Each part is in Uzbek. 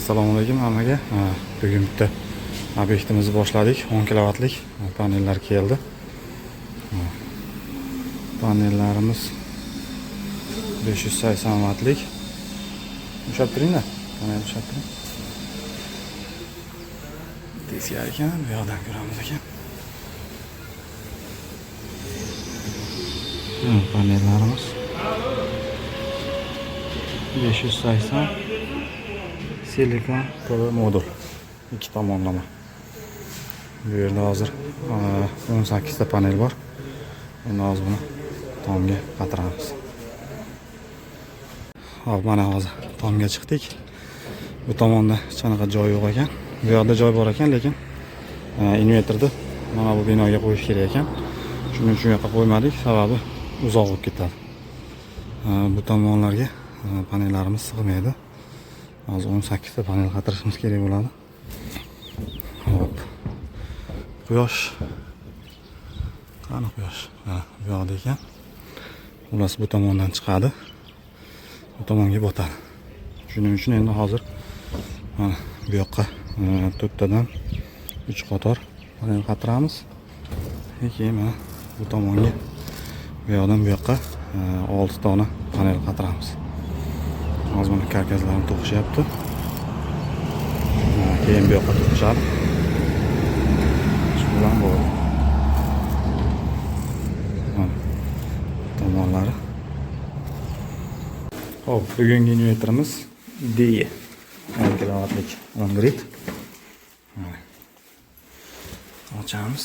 Assalomu alaykum hammaga. Bugun bitta obyektimizni boshladik. 10 kilovatlik panellar keldi. Panellarimiz 580 wattlik. Ushlab turinglar. Panel ushlab turing. Tezkor ekan, bu yoqdan ko'ramiz ekan. Panellarimiz 580 silikon to'la modul, 2 tomonlama. Bu yerda hozir 18 ta panel bor. Endi hozir buni tomga qatiramiz. Hop, mana hozir tomga chiqdik. Bu tomonda hech qanaqa joy yo'q ekan. Bu yoqda joy bor ekan, lekin invertorni mana bu binoga qo'yish kerak ekan. Shuning uchun yoqqa qo'ymadik, sababi uzoq bo'lib ketadi. Bu tomonlarga panellarimiz sig'maydi. Hozir 18 ta panel qatirishimiz kerak bo'ladi. Hop. Quyosh. Qani quyosh? Bu yoqda ekan. Xullas bu tomondan chiqadi. Bu tomonga botadi. Shuning uchun endi hozir mana bu yoqqa 4 tadan 3 qator panel qatiramiz. Keyin mana bu tomonga bu yoqdan bu yoqqa 6 dona panel qatiramiz. Hozir mana karkaslarni to'qishyapti. Keyin bu yoqqa to'qishadi. Shu bilan bo'ladi. Tomonlari. Hop, bugungi invertorimiz DE 10 kilovatlik on-grid. Ochamiz.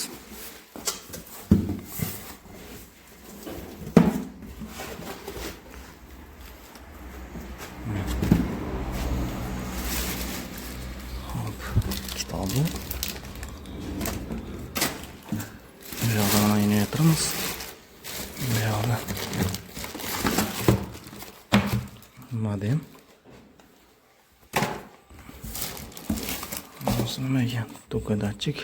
Hop, kitobi. Bu yoqda mana invertorimiz. Bu yoqda modem. Bunisi nima ekan? To'ka datchik.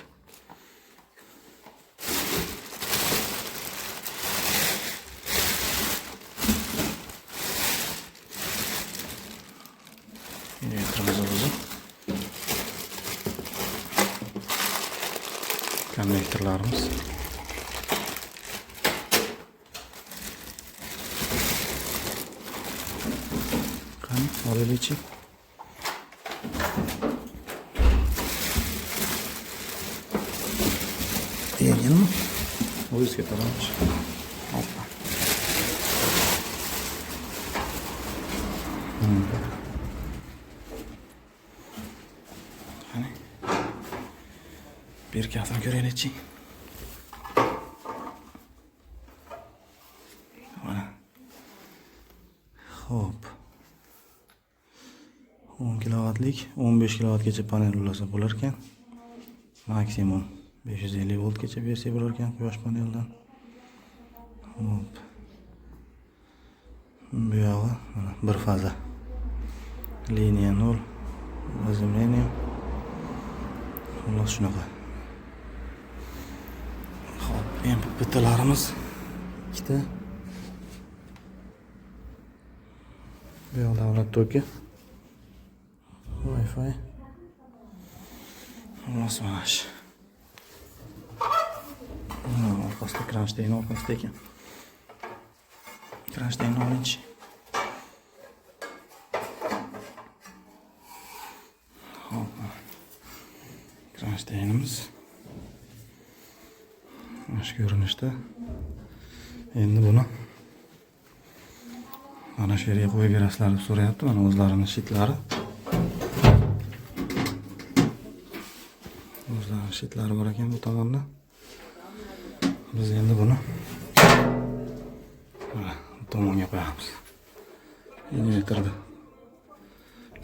Invertorimiz o'zi. Konnektorlarimiz. Qani, olaylik-chi. Tegilmi? O'zizga taramiz. Hoppa. Qani. Bir kafani ko'raylik-chi. Mana. Hop. 10 kilovatlik, 15 kilovatgacha panel ulasa bo'lar ekan. Maksimum 550 voltgacha bersa bo'lar ekan quyosh paneldan. Hop. Bu yog'i mana bir faza. Liniya 0, zazemleniya. Xullas shunaqa. Hop, endi bittalarimiz ikkita. Bu yoqda davlat toki. Wi-Fi. Xullas mana shu. Orqasida kranshtayn orqasida ekan. Kranshtaynni oling-chi. Hop. Kranshtaynimiz. Mana shu ko'rinishda. Endi buni mana shu yerga qo'yib berasizlar deb so'rayapti. Mana o'zlarining shitlari. O'zlarining shitlari bor ekan bu tomonda. Biz endi buni mana bu tomonga qo'yamiz. Invertorni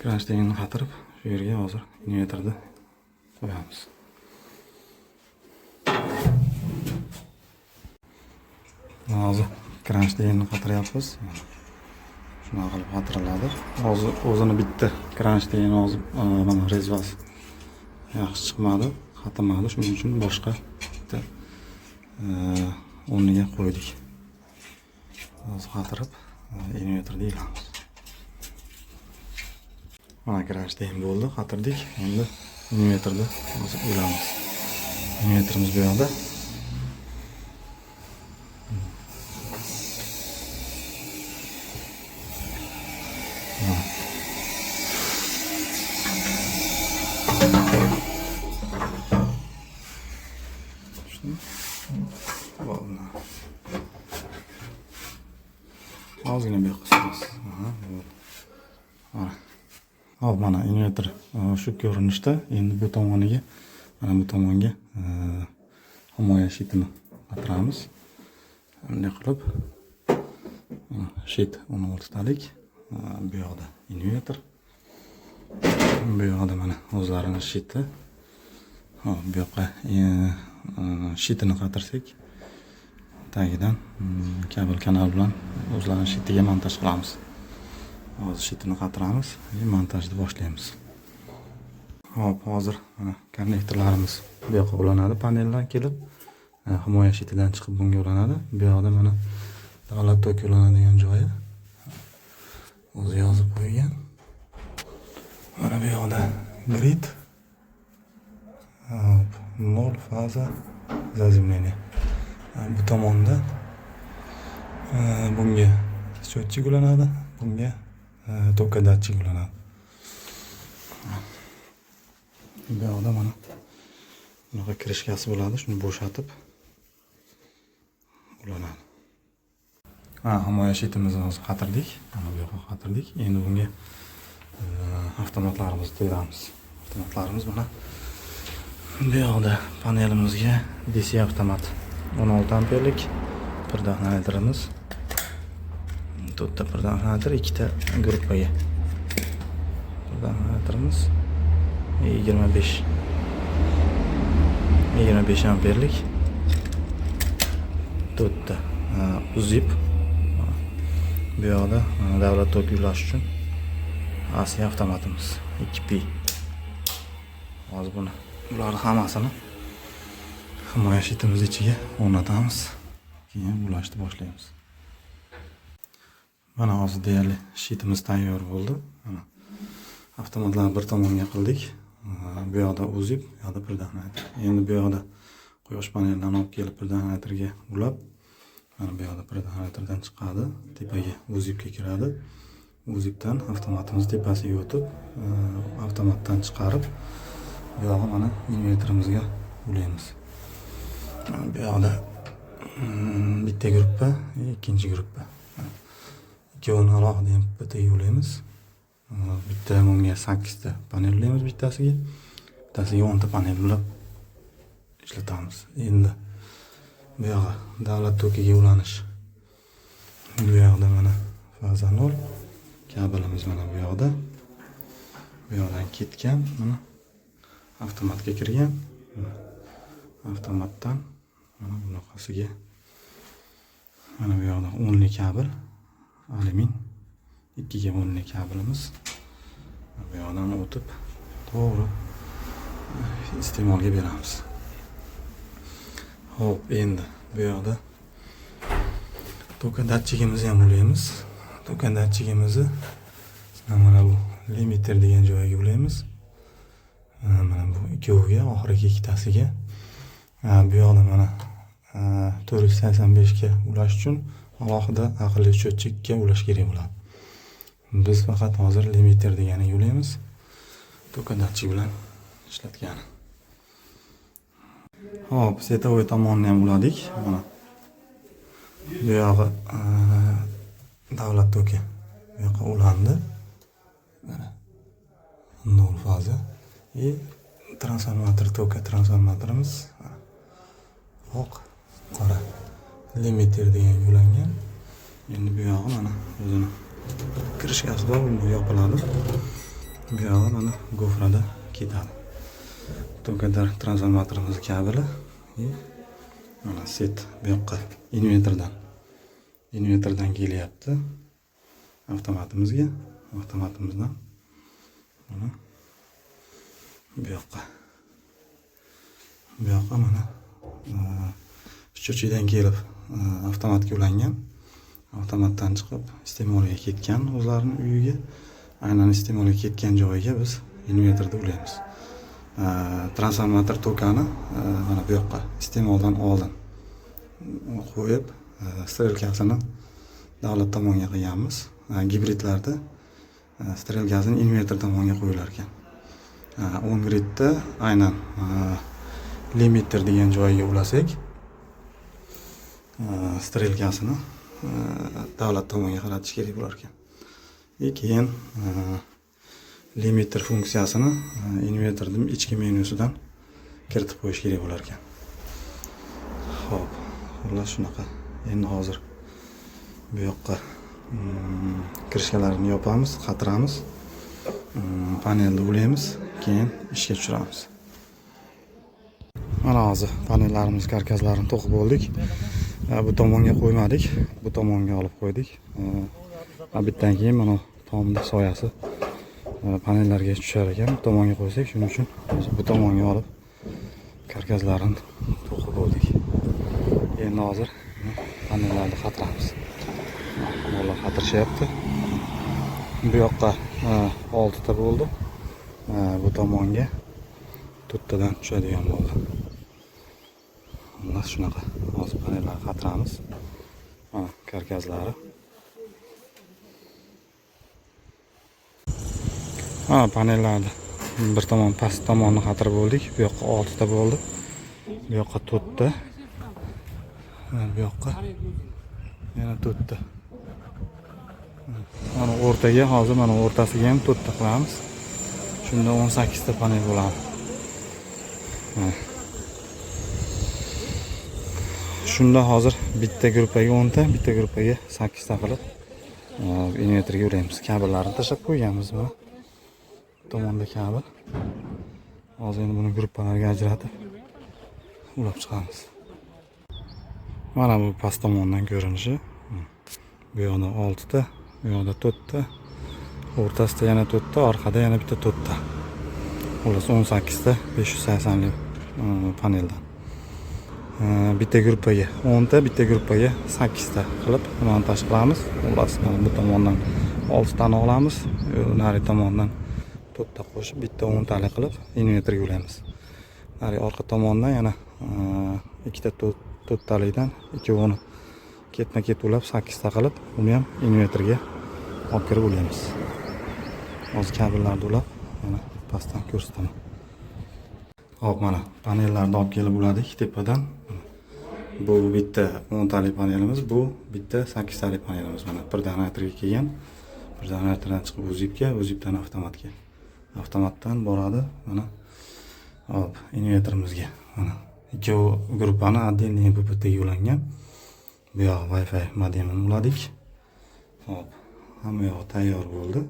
kranshtaynni qatirib, shu yerga hozir invertorni qo'yamiz. Hozir kranshtaynni qatiryapmiz. Shunaqa qilib qatiriladi. Hozir o'zini bitta kranshtayn hozir mana rezvasi yaxshi chiqmadi, qatimadi. Shuning uchun boshqa bitta o'rniga qo'ydik. Hozir qatirib invertorni ilamiz. Mana kirashdayam bo'ldi, qatirdik. Endi invertorda hozir ulamiz. Invertorimiz bu yoqda. Ozgina bu yoqqa solamiz. Hop, mana invertor shu ko'rinishda. Endi bu tomoniga, mana bu tomonga himoya shitini qatiramiz. Bunday qilib shit 16 talik. Bu yoqda invertor. Bu yoqda mana o'zlarining shiti. Hop, bu yoqqa shitini qatirsak, tagidan kabel kanal bilan o'zlarining shitiga montaj qilamiz. Hozir shitini qatiramiz va montajni boshlaymiz. Hop, hozir mana konnektorlarimiz bu yoqqa ulanadi, paneldan kelib, himoya shitidan chiqib bunga ulanadi. Bu yoqda mana davlat toki ulanadigan joyi o'zi yozib qo'ygan. Mana bu yoqda grid, nol faza zazemleniya. Bu tomonda bunga счетчик ulanadi, bunga toka datchik ulanadi. Bu yoqda mana bunaqa kirishkasi bo'ladi, shuni bo'shatib ulanadi. Himoya shitimizni hozir qatirdik. Mana bu yoqqa qatirdik. Endi bunga avtomatlarimizni qo'yamiz. Avtomatlarimiz mana bu yoqda panelimizga DC avtomat 16 amperlik predominatorimiz. To'rtta predominator, ikkita gruppaga. Predominatorimiz 25 amperlik. To'rtta uzib. Bu yoqda davlat toki ulash uchun AC avtomatimiz 2P. Hozir bularni hammasini himoya shitimiz ichiga o'rnatamiz. Keyin ulashni boshlaymiz. Mana hozir deyarli shitimiz tayyor bo'ldi. Mana avtomatlarni bir tomonga qildik. Bu yoqda uzib, bu yoqda predominator. Endi bu yoqda quyosh panelidan olib kelib predominatorga ulab, mana bu yoqda predominatordan chiqadi, tepaga uzibga kiradi. Uzibdan avtomatimiz tepasiga o'tib, avtomatdan chiqarib, bu yoqda mana invertorimizga ulaymiz. Bu yoqda bitta gruppa, ikkinchi gruppa. Ikkovini alohida bittaga ulaymiz. Bitta bunga 8 ta panel ulaymiz bittasiga. Bittasiga 10 ta panel ulab ishlatamiz. Endi bu yoqqa davlat tokiga ulanish. Bu yoqda mana faza 0 kabelimiz mana bu yoqda. Bu yoqdan ketgan, mana avtomatga kirgan. Avtomatdan mana bunaqasiga mana bu yoqda 10 lik kabel, alyumin 2 ga 10 lik kabelimiz bu yoqdan o'tib to'g'ri iste'molga beramiz. Hop, endi bu yoqda toka datchigimizni ham ulaymiz. Toka datchigimizni mana bu limiter degan joyiga ulaymiz. Mana bu ikkoviga, oxirgi ikkitasiga. Bu yoqda mana 485 ga ulash uchun alohida aqlli счетчикka ulash kerak bo'ladi. Biz faqat hozir limiter deganiga ulaymiz. Toka datchik bilan ishlatgani. Hop, setovoy tomonini ham uladik. Mana bu yog'i davlat toki bu yoqqa ulandi. Mana 0 faza и transformator toka transformatorimiz oq, qora limiter degan ulangan. Endi bu yog'i mana o'zini kirishkasi bor, bu yopiladi. Bu yog'i mana gofrada ketadi. To'g'ri transformatorimiz kabeli mana set bu yoqqa invertordan kelyapti avtomatimizga. Avtomatimizdan mana bu yoqqa mana счетчикdan kelib avtomatga ulangan. Avtomatdan chiqib iste'molga ketgan o'zlarining uyiga. aynan iste'molga ketgan joyiga biz invertorda ulaymiz. Transformator tokani mana bu yoqqa iste'moldan oldin qo'yib, strelkasini davlat tomonga qilganmiz. Gibridlarda strelkasini invertor tomonga qo'yilar ekan. 10 gridda aynan limiter degan joyiga ulasak, strelkasini davlat tomonga qaratish kerak bo'lar ekan. Keyin limiter funksiyasini invertorning ichki menyusidan kiritib qo'yish kerak bo'lar ekan. Xo'p, xullas shunaqa. Endi hozir bu yoqqa kirishkalarini yopamiz, qatiramiz, panelni ulaymiz, keyin ishga tushiramiz. Mana hozir panellarimiz karkaslarini to'qib bo'ldik. Bu tomonga qo'ymadik, bu tomonga olib qo'ydik. Bitdan keyin mana tomda soyasi panellarga tushar ekan. Bu tomonga qo'ysak, shuning uchun bu tomonga olib karkaslarini to'qib bo'ldik. Endi hozir panellarni qatiramiz. Ular qatirishyapti. Bu yoqqa 6 ta bo'ldi. Bu tomonga 4 tadan tushadigan bo'ldi. Mana shunaqa. Hozir panellarni qatiramiz. Mana karkaslari. Mana panellarni bir tomon past tomonni qatirib bo'ldik. Bu yoqqa 6 ta bo'ldi. Bu yoqqa 4 ta. Bu yoqqa yana 4 ta. Mana o'rtaga hozir mana o'rtasiga ham 4 ta qilamiz. Shunda 18 ta panel bo'ladi. Shunda hozir bitta gruppaga 10 ta, bitta gruppaga 8 ta qilib invertorga uramiz. Kabellarni tashlab qo'yganmiz mana. Tomonda kabel. Hozir endi buni gruppalarga ajratib ulab chiqamiz. Mana bu past tomondan ko'rinishi. Bu yoqda 6 ta, bu yoqda 4 ta, o'rtasida yana 4 ta, orqada yana bitta 4 ta. Xullas 18 ta 580 lik paneldan. Bitta gruppaga 10 ta, bitta gruppaga 8 ta qilib montaj qilamiz. Xullas bu tomondan 6 tani olamiz, nari tomondan 4 ta qo'shib bitta 10 talik qilib invertorga ulaymiz. Nari orqa tomondan yana 2 ta 4 talikdan 2 ketma-ket ulab 8 ta qilib, uni ham invertorga olib kirib ulaymiz. Hozir kabellarni ulab, mana pastdan ko'rsataman. Hop, mana panellarni olib kelib uladik tepadan. Bu bitta 10 talik panelimiz, bu bitta 8 talik panelimiz. Mana bir donatorga kelgan, bir donatordan chiqib uzibga, uzibdan avtomatga. Avtomatdan boradi, mana hop, invertorimizga. Mana ikkovi gruppani отдельный MPPTga ulangan. Bu yoq Wi-Fi modemini uladik. Hop, hamma yoq tayyor bo'ldi.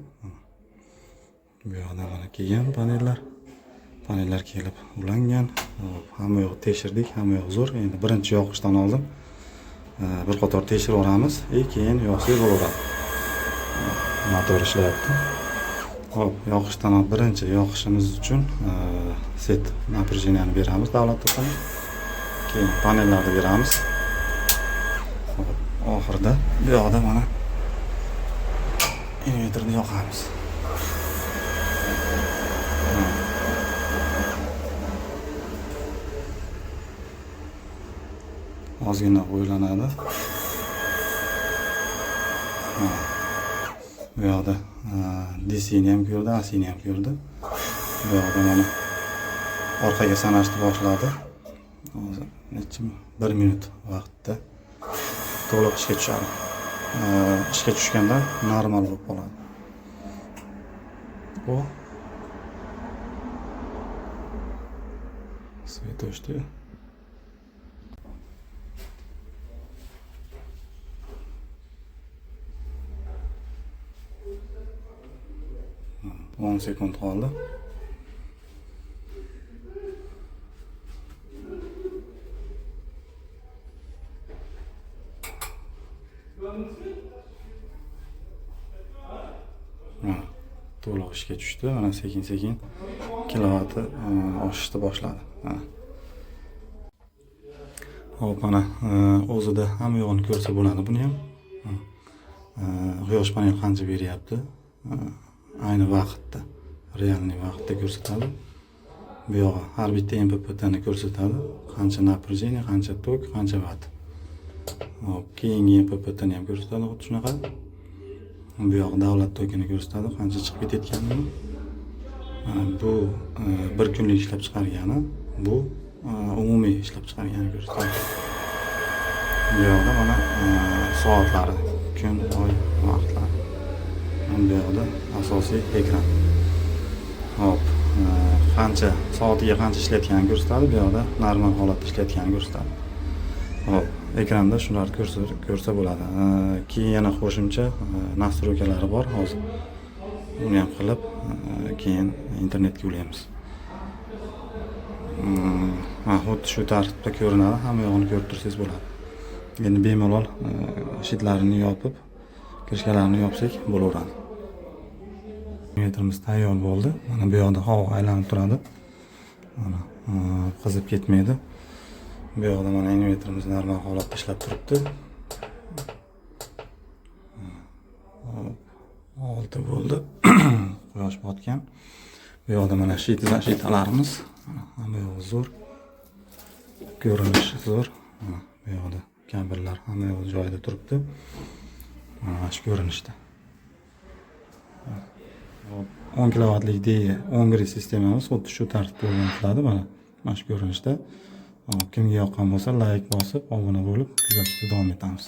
Bu yoqda mana kelgan panellar. Panellar kelib ulangan. Hop, hamma yoq tekshirdik, hamma yoq zo'r. Endi birinchi yoqishdan oldin bir qator tekshirib olamiz, keyin yoqsak bo'laveradi. Motor ishlayapti. Hop, yoqishdan oldin birinchi yoqishimiz uchun set напряжениyani beramiz davlat tomonidan. Keyin panellarni beramiz. Oxirida bu yoqda mana invertorni yoqamiz. Ozgina o'ylanadi. Bu yoqda DC'ni ham ko'rdi, AC'ni ham ko'rdi. Bu yoqda mana orqaga sanashni boshladi. Hozir necha 1 minut vaqtda to'liq ishga tushadi. Ishga tushganda normal bo'lib qoladi. Bu свет o'chdi. O'n sekund qoldi. To'liq ishga tushdi. Mana sekin-sekin kilovati oshishni boshladi. Hop, mana o'zida hamma yo'g'ini ko'rsa bo'ladi buni ham. Quyosh panel qancha beryapti? ayni vaqtda, realniy vaqtda ko'rsatadi. Bu yog'i har bitta MPPTni ko'rsatadi. Qancha напряжение, qancha tok, qancha vatt. Hop, keyingi MPPTni ham ko'rsatadi xuddi shunaqa. Bu yog'i davlat tokini ko'rsatadi, qancha chiqib ketayotganini. Bu bir kunlik ishlab chiqargani, bu umumiy ishlab chiqargani ko'rsatadi. Bu yoqda mana soatlari, kun, oy, vaqtlari. Bu yoqda asosiy ekran. Hop, qancha soatiga qancha ishlayotganini ko'rsatadi. Bu yoqda normal holatda ishlayotganini ko'rsatadi. Hop, ekranda shularni ko'rsa bo'ladi. Keyin yana qo'shimcha nastroykalari bor hozir. Uni ham qilib, keyin internetga ulaymiz. Xuddi shu tartibda ko'rinadi, hamma yog'ini ko'rib tursangiz bo'ladi. Endi bemalol shitlarini yopib, kirishkalarini yopsak bo'laveradi. Metrimiz tayyor bo'ldi. Mana bu yoqda havo aylanib turadi. Mana qizib ketmaydi. Bu yoqda mana inverterimiz normal holatda ishlab turibdi. Olti bo'ldi. Quyosh botgan. Bu yoqda mana shitalarimiz. Hamma yo'q zo'r. Ko'rinishi zo'r. Bu yoqda kabellar hamma yo'q joyida turibdi. Mana shu ko'rinishda. 10 kilovatlik DE 10 grid sistemamiz xuddi shu tartibda o'rnatiladi. Mana shu ko'rinishda. Kimga yoqqan bo'lsa, like bosib, obuna bo'lib, kuzatishda davom etamiz.